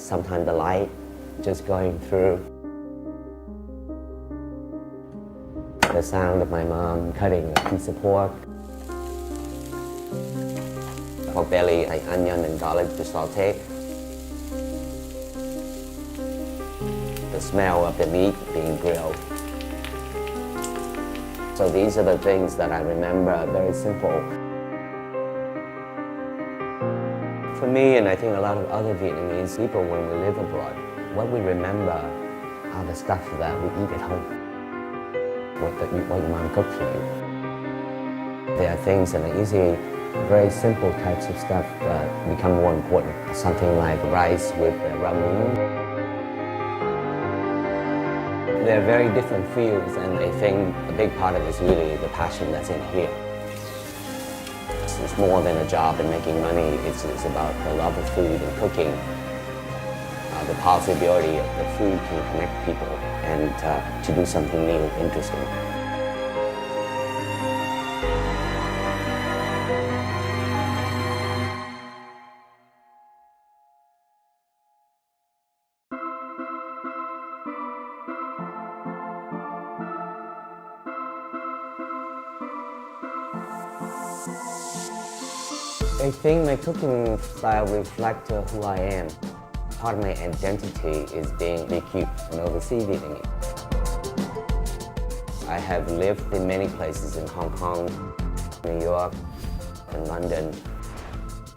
sometimes the light just going through. The sound of my mom cutting a piece of pork. Pork belly, like onion and garlic to saute. The smell of the meat being grilled. So these are the things that I remember, very simple. For me, and I think a lot of other Vietnamese people, when we live abroad, what we remember are the stuff that we eat at home, what your mom cooked for you. There are things that are usually very simple types of stuff that become more important. Something like rice with ramen. They're very different fields, and I think a big part of it is really the passion that's in here. It's more than a job and making money. It's about the love of food and cooking. The possibility of the food can connect people and to do something new, interesting. I think my cooking style reflects who I am. Part of my identity is being BQ, an overseas Vietnamese. I have lived in many places in Hong Kong, New York, and London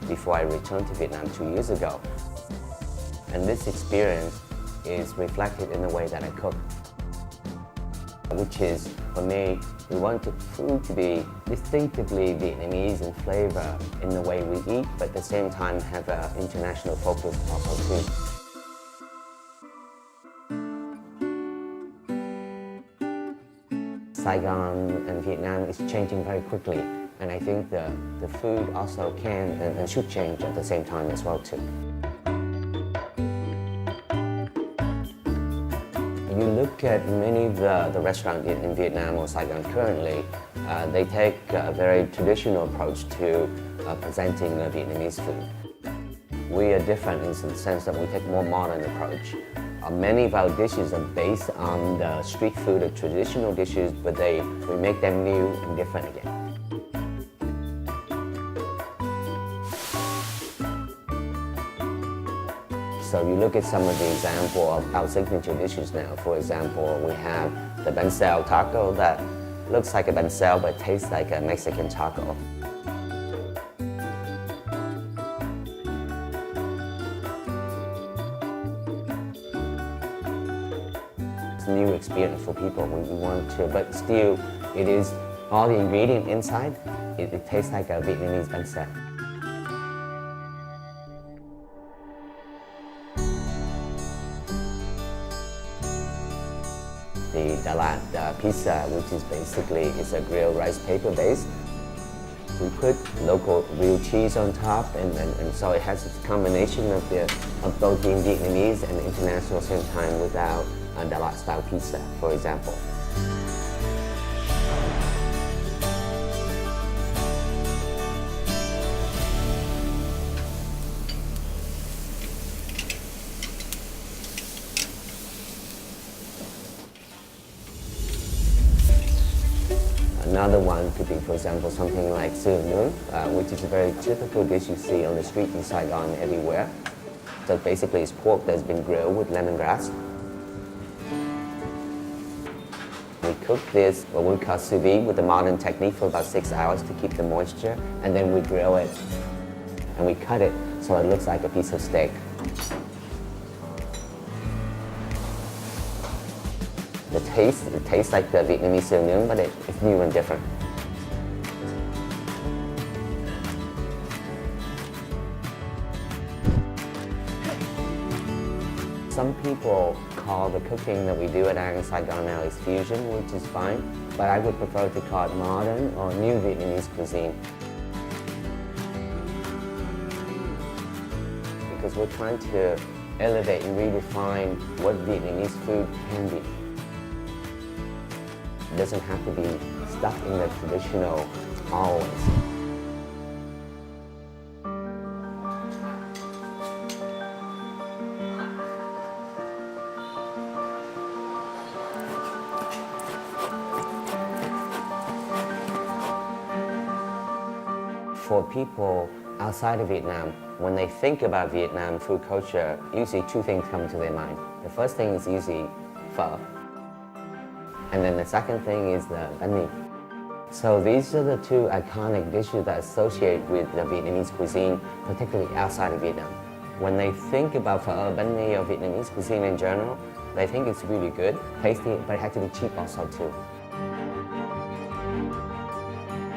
before I returned to Vietnam 2 years ago. And this experience is reflected in the way that I cook, which is, for me, we want the food to be distinctively Vietnamese in flavor in the way we eat, but at the same time have an international focus also too. Saigon and Vietnam is changing very quickly, and I think the food also can and should change at the same time as well too. You look at many of the restaurants in Vietnam or Saigon currently, they take a very traditional approach to presenting Vietnamese food. We are different in the sense that we take a more modern approach. Many of our dishes are based on the street food or traditional dishes, but we make them new and different again. So you look at some of the example of our signature dishes now. For example, we have the bánh taco that looks like a bánh but tastes like a Mexican taco. It's a new experience for people when you want to, but still, it is all the ingredient inside. It tastes like a Vietnamese bánh. The Đà Lạt pizza, which is basically a grilled rice paper base. We put local real cheese on top, and so it has a combination of both being Vietnamese and international at the same time without Đà Lạt style pizza, for example. Another one could be, for example, something like sườn nướng, which is a very typical dish you see on the street in Saigon everywhere. So basically it's pork that's been grilled with lemongrass. We cook this, what we call sous vide, with a modern technique for about 6 hours to keep the moisture, and then we grill it, and we cut it so it looks like a piece of steak. It tastes like the Vietnamese sườn nướng, but it's new and different. Some people call the cooking that we do at Ang Saigon now is fusion, which is fine, but I would prefer to call it modern or new Vietnamese cuisine. Because we're trying to elevate and redefine what Vietnamese food can be. It doesn't have to be stuck in the traditional always. for people outside of Vietnam, when they think about Vietnam food culture, usually two things come to their mind. The first thing is usually pho, and then the second thing is the bánh mì. So these are the two iconic dishes that associate with the Vietnamese cuisine, particularly outside of Vietnam. When they think about pho, bánh mì, or Vietnamese cuisine in general, they think it's really good, tasty, but it has to be cheap also too.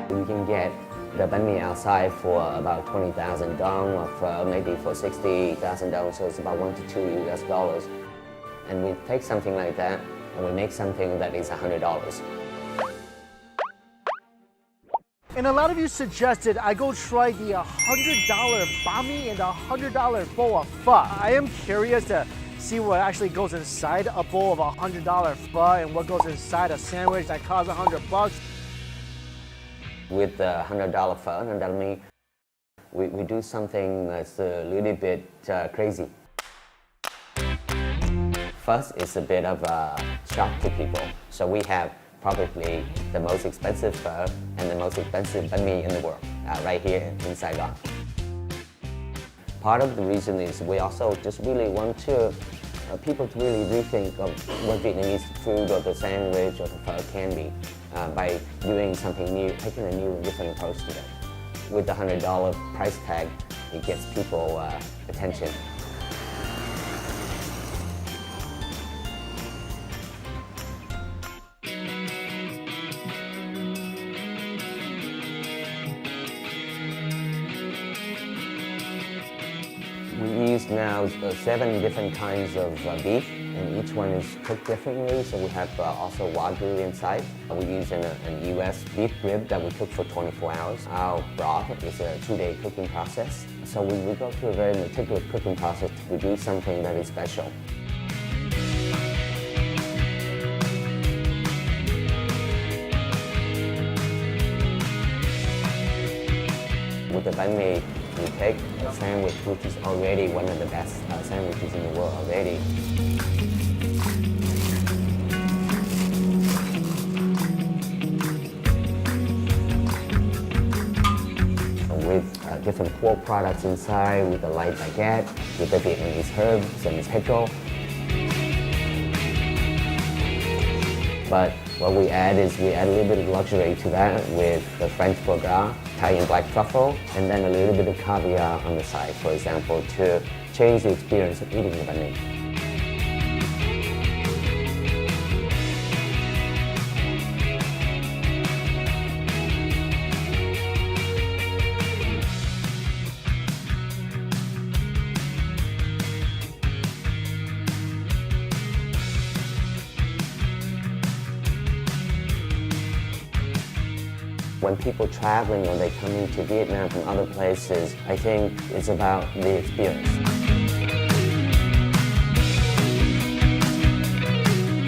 You can get the bánh mì outside for about 20,000 dong, or for maybe for 60,000 dong, so it's about $1 to $2 US. And we take something like that and we make something that is $100. And a lot of you suggested I go try the $100 bánh mì and the $100 bowl of pho. I am curious to see what actually goes inside a bowl of $100 pho and what goes inside a sandwich that costs $100. With the $100 pho, $100 mì, we do something that's a little bit crazy. First, it's a bit of a shock to people. So we have probably the most expensive pho and the most expensive bánh mì in the world, right here in Saigon. Part of the reason is we also just really want to people to really rethink of what Vietnamese food or the sandwich or the pho can be by doing something new, taking a new and different approach to it. With the $100 price tag, it gets people attention. We use now 7 different kinds of beef, and each one is cooked differently. So we have also Wagyu inside. We use an US beef rib that we cook for 24 hours. Our broth is a 2-day cooking process. So we go through a very meticulous cooking process to produce something that is special. With the bánh mì, we take a sandwich which is already one of the best sandwiches in the world already. With different pork products inside, with the light baguette, with the Vietnamese herbs and pickle. But what we add is we add a little bit of luxury to that with the French foie gras, Italian black truffle, and then a little bit of caviar on the side, for example, to change the experience of eating the bánh mì. When people traveling or they come into Vietnam from other places, I think it's about the experience.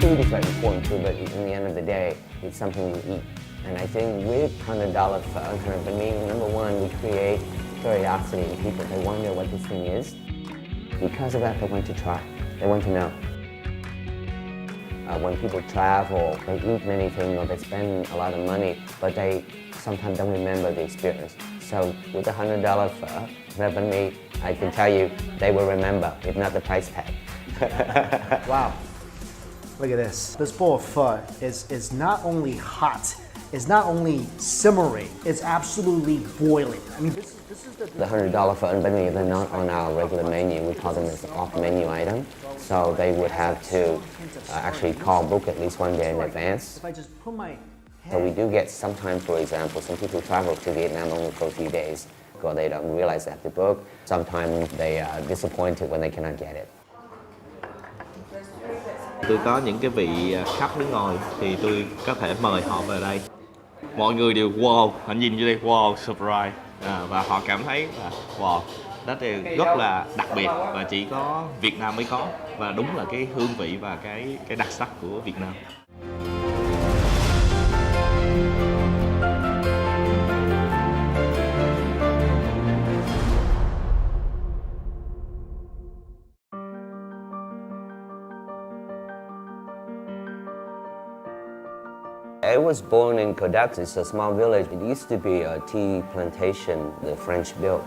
Food is very important too, but in the end of the day, it's something you eat. And I think with $100 pho, $100 mì, number one, we create curiosity in people. They wonder what this thing is. Because of that, they want to try. They want to know. When people travel, they eat many things or they spend a lot of money, but they sometimes don't remember the experience. So with the $100 pho, bánh mì, I can tell you, they will remember, if not the price tag. Wow, look at this. This bowl of pho is not only hot, it's not only simmering, it's absolutely boiling. I mean, this is the $100 pho and bánh mì, they're not on our regular menu. We call them as an off-menu item. So they would have to actually book at least 1 day in advance. If I just put my So we do get sometimes, for example, some people travel to Vietnam only for a few days, or they don't realize they have to book. Sometimes they are disappointed when they cannot get it. Tôi có những cái vị khách nước ngoài thì tôi có thể mời họ về đây. Mọi người đều wow, họ nhìn vô đây wow, surprise. Và họ cảm thấy là wow, đó thì rất là đặc biệt và chỉ có Việt Nam mới có, và đúng là cái hương vị và cái đặc sắc của Việt Nam. I was born in Kodak. It's a small village. It used to be a tea plantation the French built.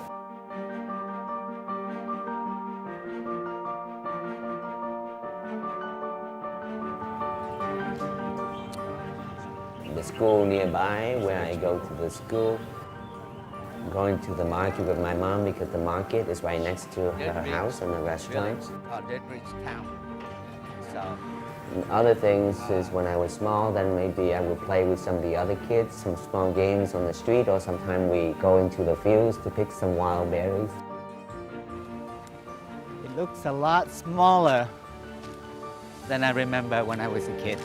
The school nearby where I go to the school. Going to the market with my mom because the market is right next to her house and the restaurant. Other things is when I was small, then maybe I would play with some of the other kids, some small games on the street, or sometimes we go into the fields to pick some wild berries. It looks a lot smaller than I remember when I was a kid.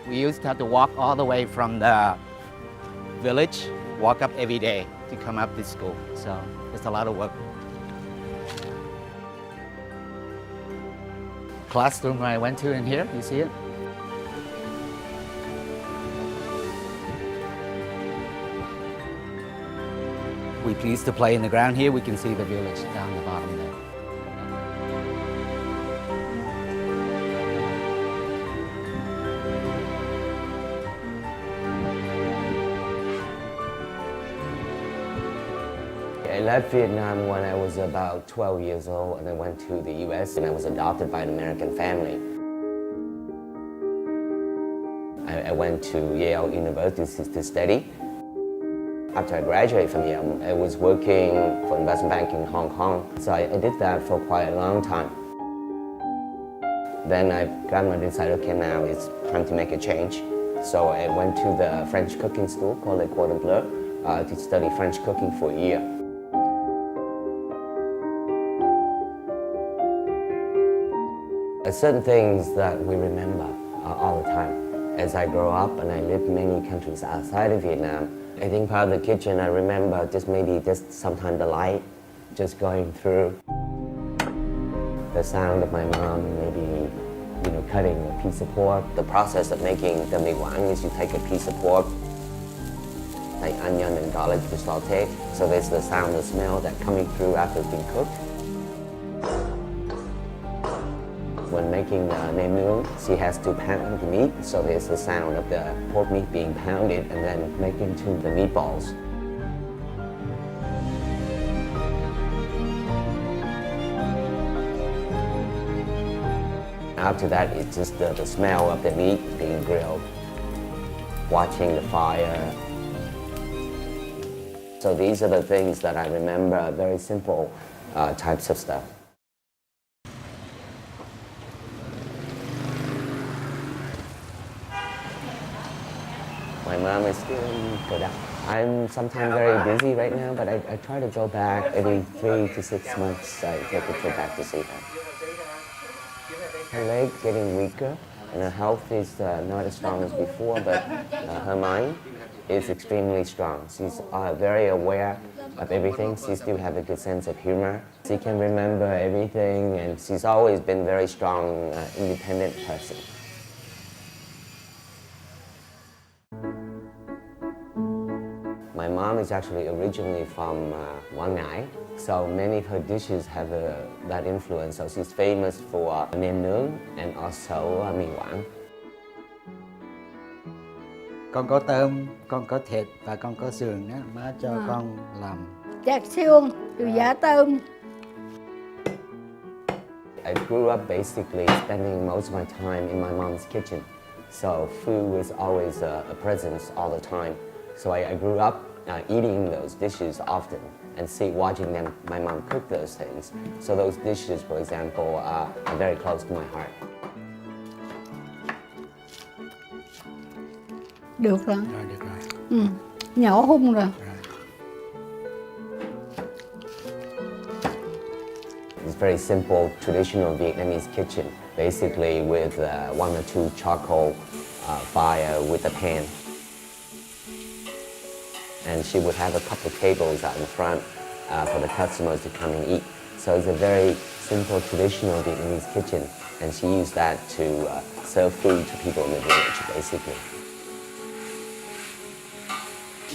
We used to have to walk all the way from the village, walk up every day to come up to school. So it's a lot of work. Classroom I went to in here, you see it? We used to play in the ground here. We can see the village down the bottom there. I left Vietnam when I was about 12 years old and I went to the US and I was adopted by an American family. I went to Yale University to study. After I graduated from Yale, I was working for investment bank in Hong Kong. So I did that for quite a long time. Then I graduated and decided, okay, now it's time to make a change. So I went to the French cooking school called Le Cordon Bleu to study French cooking for a year. Certain things that we remember all the time. As I grow up and I lived in many countries outside of Vietnam, I think part of the kitchen I remember just sometimes the light just going through. The sound of my mom maybe cutting a piece of pork. The process of making the mì Quảng is you take a piece of pork, like onion and garlic to saute. So there's the sound, the smell that coming through after it's been cooked. When making nem nướng, she has to pound the meat, so there's the sound of the pork meat being pounded and then make into the meatballs. After that, it's just the smell of the meat being grilled, watching the fire. So these are the things that I remember, very simple types of stuff. My mom is still in Kodak. I'm sometimes very busy right now, but I try to go back every 3 to 6 months. I take a trip back to see her. Her leg getting weaker, and her health is not as strong as before, but her mind is extremely strong. She's very aware of everything. She still has a good sense of humor. She can remember everything, and she's always been a very strong, independent person. My mom is actually originally from Quảng Ngãi, so many of her dishes have that influence. So she's famous for nem nướng and also mì Quảng. Con có tôm, con có thịt và con có sườn đó, má cho con làm. Chạc xương, rồi giá tôm. I grew up basically spending most of my time in my mom's kitchen. So food was always a presence all the time. So I grew up eating those dishes often and watching my mom cook those things. So those dishes, for example, are very close to my heart. Được rồi. Rồi, được rồi. Nhỏ hun rồi. It's very simple, traditional Vietnamese kitchen, basically with 1 or 2 charcoal fire with a pan. And she would have a couple of tables out in front for the customers to come and eat. So it's a very simple, traditional Vietnamese kitchen, and she used that to serve food to people in the village, basically.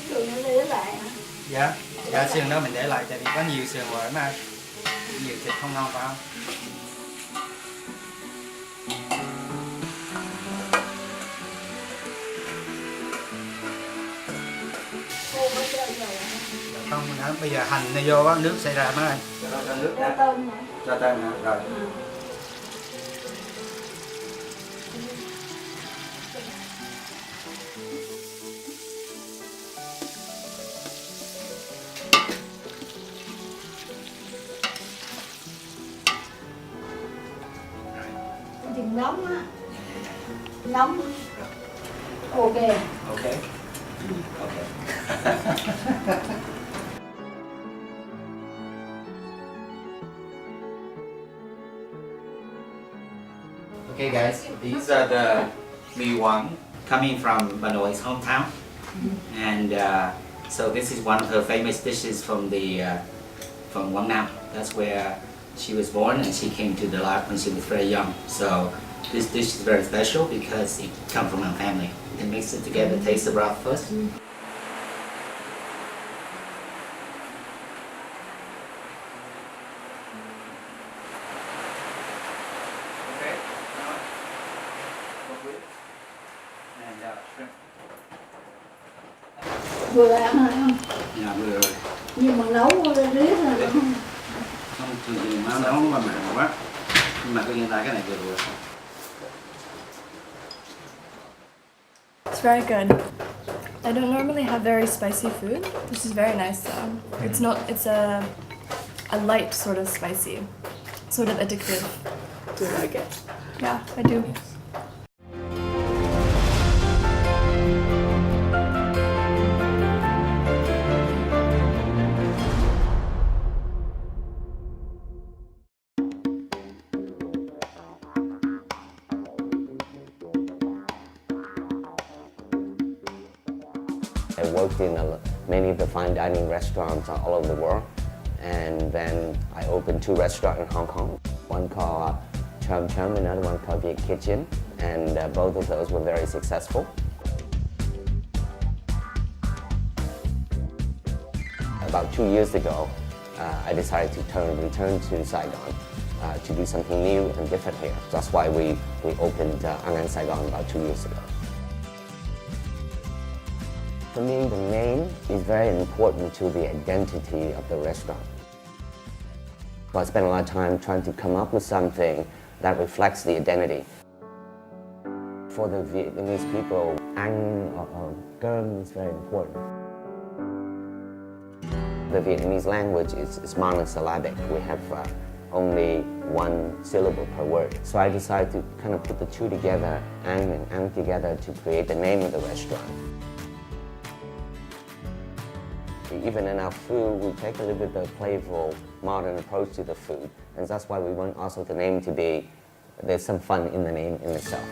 Sườn nó để lại hả? Dạ, sườn đó mình để lại tại vì có nhiều sườn rồi mà nhiều thịt không ngon phải không? Bây giờ hành này vô nước sẽ ra mấy anh. Cho nước Cho tôm hả? cho tôm hả? Rồi. Chừng nóng á. Nóng. Ok. Ok. Ok. Okay guys, these are the Mi Wang coming from Banoi's hometown, and so this is one of her famous dishes from from Quang Nam. That's where she was born, and she came to the lab when she was very young. So this dish is very special because it comes from her family. You can mix it together, taste the broth first. Okay. And shrimp. Vừa ăn hả không? Dạ vừa rồi. Nhưng mà nấu riết là không. Không, thường thì nó nấu mà mặn quá. Nhưng mà hiện tại cái này vừa rồi. It's very good. I don't normally have very spicy food. This is very nice though. It's not. It's a light sort of spicy, sort of addictive. Do you like it? Yeah, I do. I worked in many of the fine dining restaurants all over the world, and then I opened 2 restaurants in Hong Kong. One called Chum Chum, another one called Viet Kitchen, and both of those were very successful. About 2 years ago, I decided to return to Saigon to do something new and different here. That's why we opened Angan Saigon about 2 years ago. For me, the name is very important to the identity of the restaurant. So I spent a lot of time trying to come up with something that reflects the identity. For the Vietnamese people, Anh or Cơm is very important. The Vietnamese language is monosyllabic. We have only 1 syllable per word. So I decided to kind of put the 2 together, Anh and Anh together, to create the name of the restaurant. Even in our food, we take a little bit of a playful, modern approach to the food, and that's why we want also the name to be, there's some fun in the name in itself.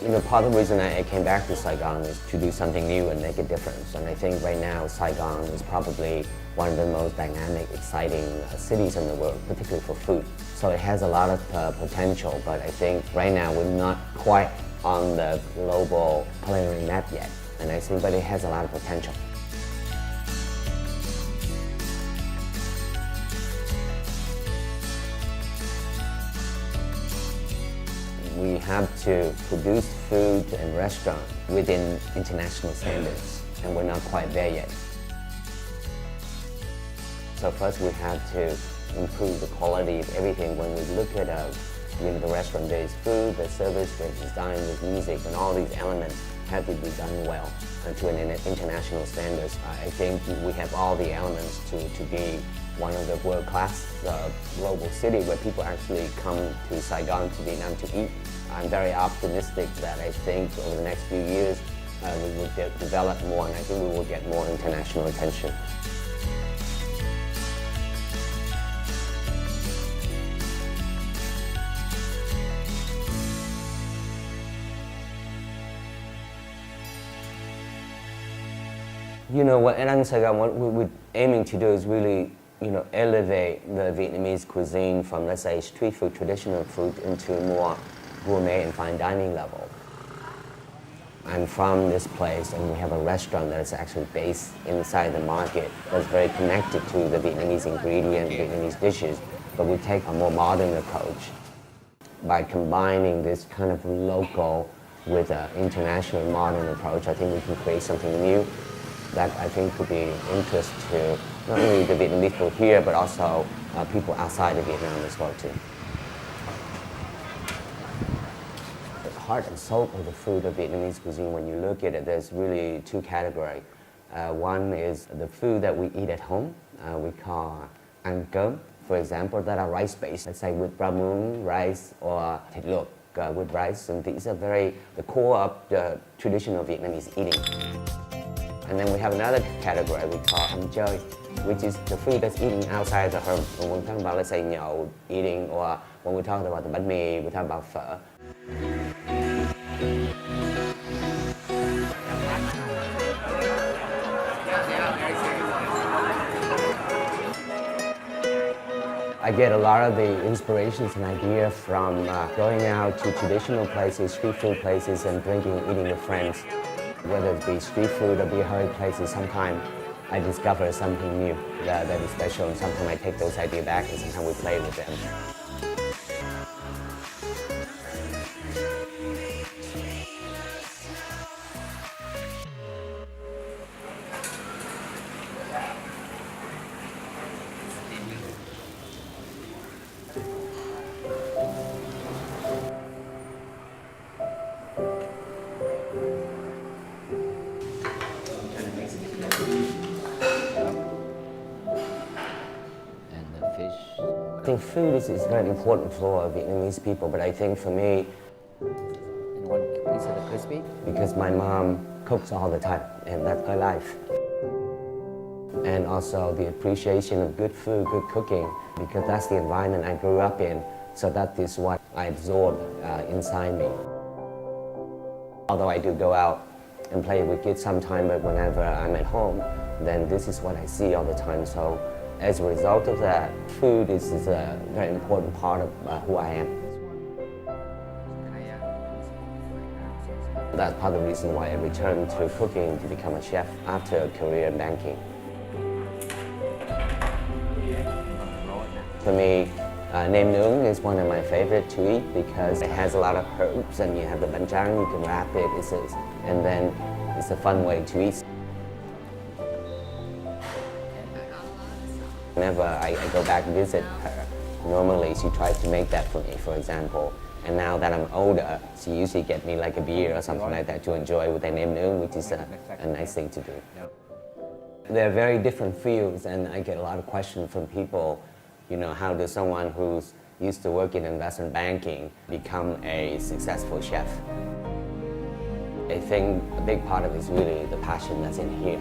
You know, part of the reason I came back to Saigon is to do something new and make a difference. And I think right now Saigon is probably one of the most dynamic, exciting cities in the world, particularly for food. So it has a lot of potential, but I think right now we're not quite on the global culinary map yet. And I think, but it has a lot of potential. We have to produce food and restaurant within international standards, and we're not quite there yet. So first we have to improve the quality of everything. When we look at the restaurant, there's food, there's service, there's design, there's music, and all these elements have to be done well to an international standards. I think we have all the elements to be one of the world-class global city where people actually come to Saigon, to Vietnam to eat. I'm very optimistic that I think over the next few years we will develop more, and I think we will get more international attention. You know, at Angan Saigon, what we're aiming to do is really, elevate the Vietnamese cuisine from, let's say, street food, traditional food, into more gourmet and fine dining level. I'm from this place, and we have a restaurant that is actually based inside the market that's very connected to the Vietnamese ingredient, Vietnamese dishes. but we take a more modern approach. By combining this kind of local with an international modern approach, I think we can create something new that I think could be of interest to not only the Vietnamese people here, but also people outside of Vietnam as well too. The heart and soul of the food of Vietnamese cuisine, when you look at it, there's really two categories. One is the food that we eat at home. We call ăn cơm, for example, that are rice-based, let's say with rau muống, rice, or thịt luộc with rice, and these are the core of the traditional Vietnamese eating. And then we have another category we call ăn chơi, which is the food that's eating outside the home. When we're talking about, let's say, nhậu, eating, or when we talk about the bánh mì, we talk about phở. I get a lot of the inspirations and ideas from going out to traditional places, street food places, and drinking and eating with friends. Whether it be street food or beer hall places, sometimes I discover something new that is special, and sometimes I take those ideas back and sometimes we play with them. I think food is very important for Vietnamese people, but I think for me, And one piece of the crispy. because my mom cooks all the time, and that's her life. And also the appreciation of good food, good cooking, because that's the environment I grew up in, so that is what I absorb inside me. Although I do go out and play with kids sometime, but whenever I'm at home, then this is what I see all the time. So as a result of that, food is a very important part of who I am. That's part of the reason why I returned to cooking to become a chef after a career in banking. For me, nem nướng is one of my favorite to eat because it has a lot of herbs, and you have the bánh tráng, you can wrap it, and then it's a fun way to eat. Whenever I go back and visit her, normally she tries to make that for me, for example. And now that I'm older, she usually get me like a beer or something like that to enjoy with the nem nướng, which is a nice thing to do. They're very different fields, and I get a lot of questions from people, you know, how does someone who's used to work in investment banking become a successful chef? I think a big part of it is really the passion that's in here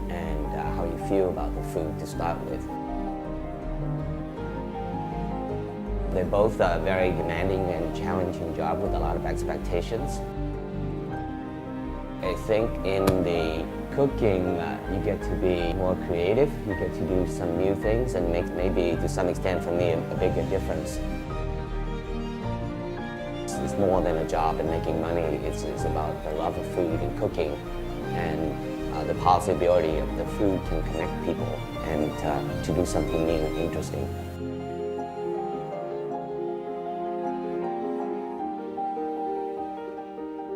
and how you feel about the food to start with. They're both very demanding and challenging job with a lot of expectations. I think in the cooking, you get to be more creative, you get to do some new things and make maybe to some extent for me a bigger difference. It's more than a job and making money, it's about the love of food and cooking, and the possibility of the food can connect people and to do something new and interesting.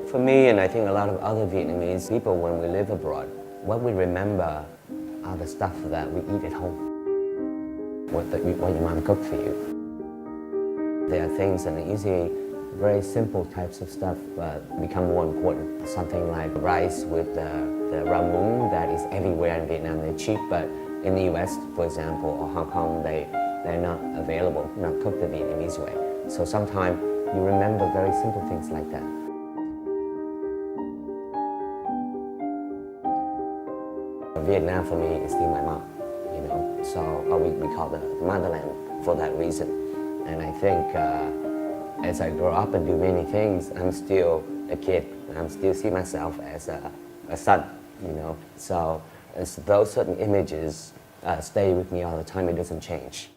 For me, and I think a lot of other Vietnamese people, when we live abroad, what we remember are the stuff that we eat at home, what your mom cooked for you. There are things that are easy, very simple types of stuff become more important. Something like rice with the rau muống that is everywhere in Vietnam. They're cheap, but in the US, for example, or Hong Kong, they're not available, not cooked the Vietnamese way. So sometimes you remember very simple things like that. Vietnam for me is still my mom, you know, so we call the motherland for that reason. And I think as I grow up and do many things, I'm still a kid. I'm still see myself as a son, you know. So those certain images stay with me all the time. It doesn't change.